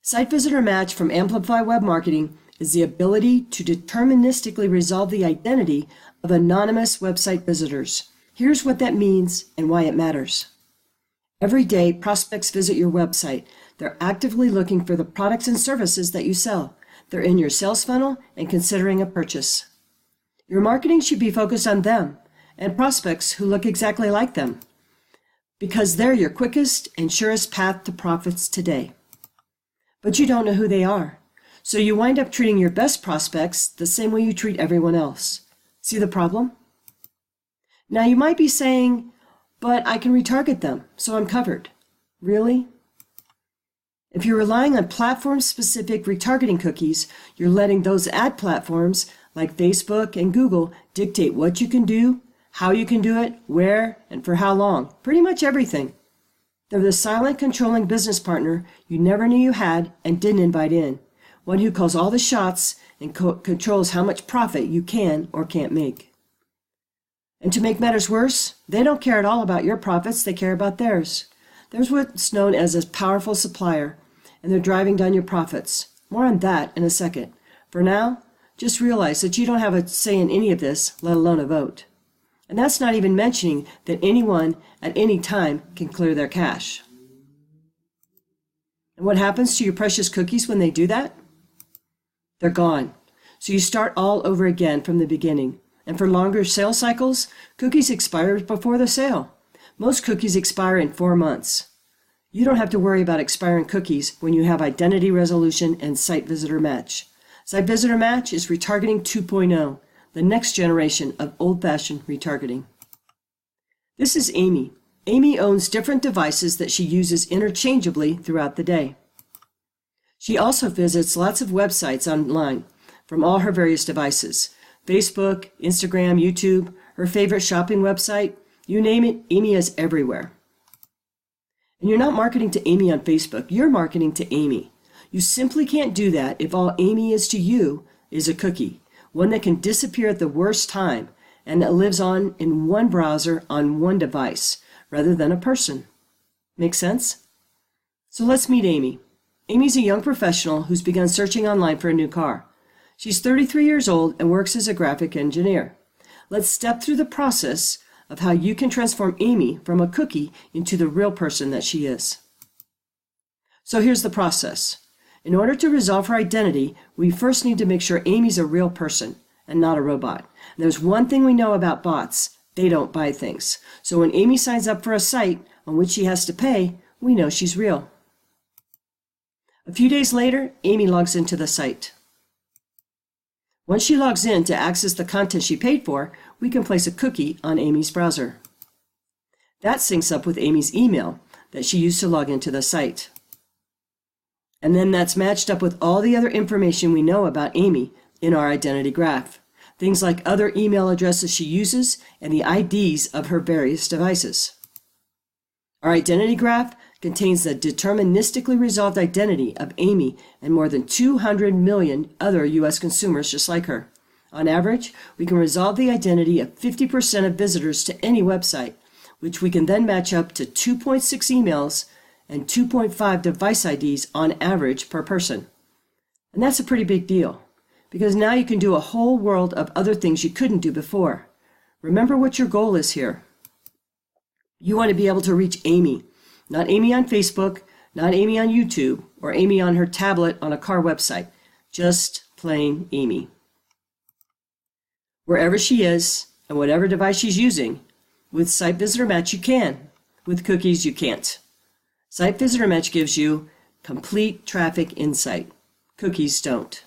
SiteVisitor Match from Amplify Web Marketing is the ability to deterministically resolve the identity of anonymous website visitors. Here's what that means and why it matters. Every day, prospects visit your website. They're actively looking for the products and services that you sell. They're in your sales funnel and considering a purchase. Your marketing should be focused on them and prospects who look exactly like them, because they're your quickest and surest path to profits today. But you don't know who they are, so you wind up treating your best prospects the same way you treat everyone else. See the problem? Now you might be saying, but I can retarget them, so I'm covered. Really? If you're relying on platform-specific retargeting cookies, you're letting those ad platforms like Facebook and Google dictate what you can do, how you can do it, where, and for how long. Pretty much everything. They're the silent, controlling business partner you never knew you had and didn't invite in. One who calls all the shots and controls how much profit you can or can't make. And to make matters worse, they don't care at all about your profits, they care about theirs. There's what's known as a powerful supplier, and they're driving down your profits. More on that in a second. For now, just realize that you don't have a say in any of this, let alone a vote. And that's not even mentioning that anyone at any time can clear their cache. And what happens to your precious cookies when they do that? They're gone. So you start all over again from the beginning. And for longer sales cycles, cookies expire before the sale. Most cookies expire in 4 months. You don't have to worry about expiring cookies when you have Identity Resolution and SiteVisitor Match. SiteVisitor Match is retargeting 2.0. The next generation of old-fashioned retargeting. This is Amy. Amy owns different devices that she uses interchangeably throughout the day. She also visits lots of websites online from all her various devices. Facebook, Instagram, YouTube, her favorite shopping website, you name it, Amy is everywhere. And you're not marketing to Amy on Facebook, you're marketing to Amy. You simply can't do that if all Amy is to you is a cookie. One that can disappear at the worst time and that lives on in one browser on one device rather than a person. Make sense? So let's meet Amy. Amy's a young professional who's begun searching online for a new car. She's 33 years old and works as a graphic engineer. Let's step through the process of how you can transform Amy from a cookie into the real person that she is. So here's the process. In order to resolve her identity, we first need to make sure Amy's a real person and not a robot. And there's one thing we know about bots. They don't buy things. So when Amy signs up for a site on which she has to pay, we know she's real. A few days later, Amy logs into the site. Once she logs in to access the content she paid for, we can place a cookie on Amy's browser. That syncs up with Amy's email that she used to log into the site. And then that's matched up with all the other information we know about Amy in our identity graph. Things like other email addresses she uses and the IDs of her various devices. Our identity graph contains the deterministically resolved identity of Amy and more than 200 million other U.S. consumers just like her. On average, we can resolve the identity of 50% of visitors to any website, which we can then match up to 2.6 emails and 2.5 device IDs on average per person. And that's a pretty big deal, because now you can do a whole world of other things you couldn't do before. Remember what your goal is here. You want to be able to reach Amy, not Amy on Facebook, not Amy on YouTube, or Amy on her tablet on a car website, just plain Amy. Wherever she is, and whatever device she's using, with SiteVisitor Match you can, with cookies you can't. SiteVisitor Match gives you complete traffic insight. Cookies don't.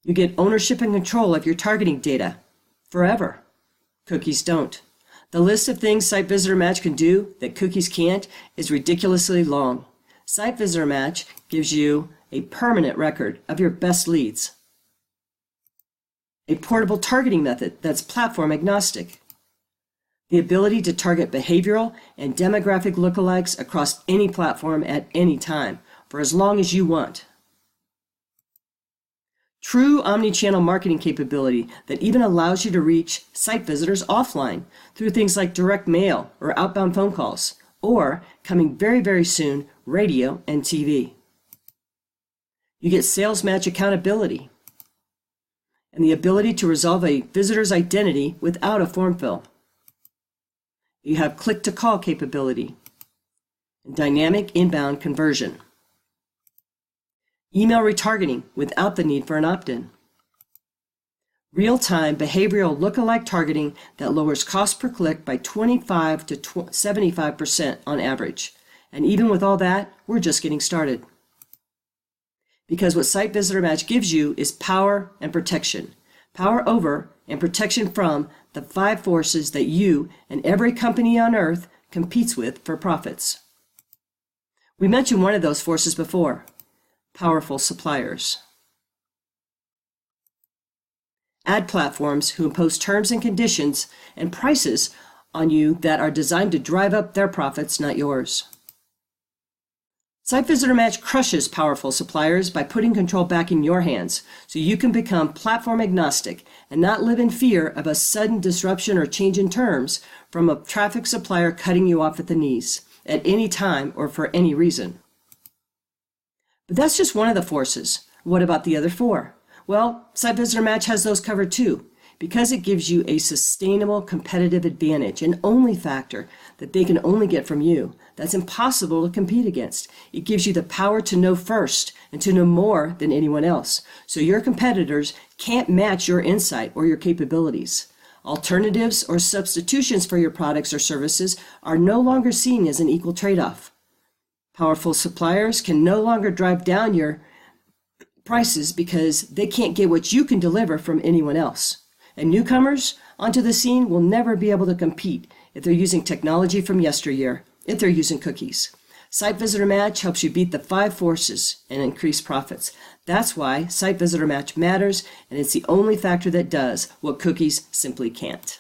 You get ownership and control of your targeting data forever. Cookies don't. The list of things SiteVisitor Match can do that cookies can't is ridiculously long. SiteVisitor Match gives you a permanent record of your best leads. A portable targeting method that's platform agnostic. The ability to target behavioral and demographic lookalikes across any platform at any time, for as long as you want. True omni-channel marketing capability that even allows you to reach site visitors offline through things like direct mail or outbound phone calls, or, coming very, very soon, radio and TV. You get sales match accountability and the ability to resolve a visitor's identity without a form fill. You have click-to-call capability and dynamic inbound conversion. Email retargeting without the need for an opt-in. Real-time behavioral lookalike targeting that lowers cost per click by 25 to 75% on average. And even with all that, we're just getting started. Because what SiteVisitor Match gives you is power and protection. Power over and protection from the 5 forces that you and every company on earth competes with for profits. We mentioned one of those forces before: powerful suppliers. Ad platforms who impose terms and conditions and prices on you that are designed to drive up their profits, not yours. SiteVisitor Match crushes powerful suppliers by putting control back in your hands so you can become platform agnostic and not live in fear of a sudden disruption or change in terms from a traffic supplier cutting you off at the knees at any time or for any reason. But that's just one of the forces. What about the other 4? Well, SiteVisitor Match has those covered too, because it gives you a sustainable competitive advantage, an only factor that they can only get from you. That's impossible to compete against. It gives you the power to know first and to know more than anyone else, so your competitors can't match your insight or your capabilities. Alternatives or substitutions for your products or services are no longer seen as an equal trade-off. Powerful suppliers can no longer drive down your prices because they can't get what you can deliver from anyone else. And newcomers onto the scene will never be able to compete if they're using technology from yesteryear, if they're using cookies. SiteVisitor Match helps you beat the 5 forces and increase profits. That's why SiteVisitor Match matters, and it's the only factor that does what cookies simply can't.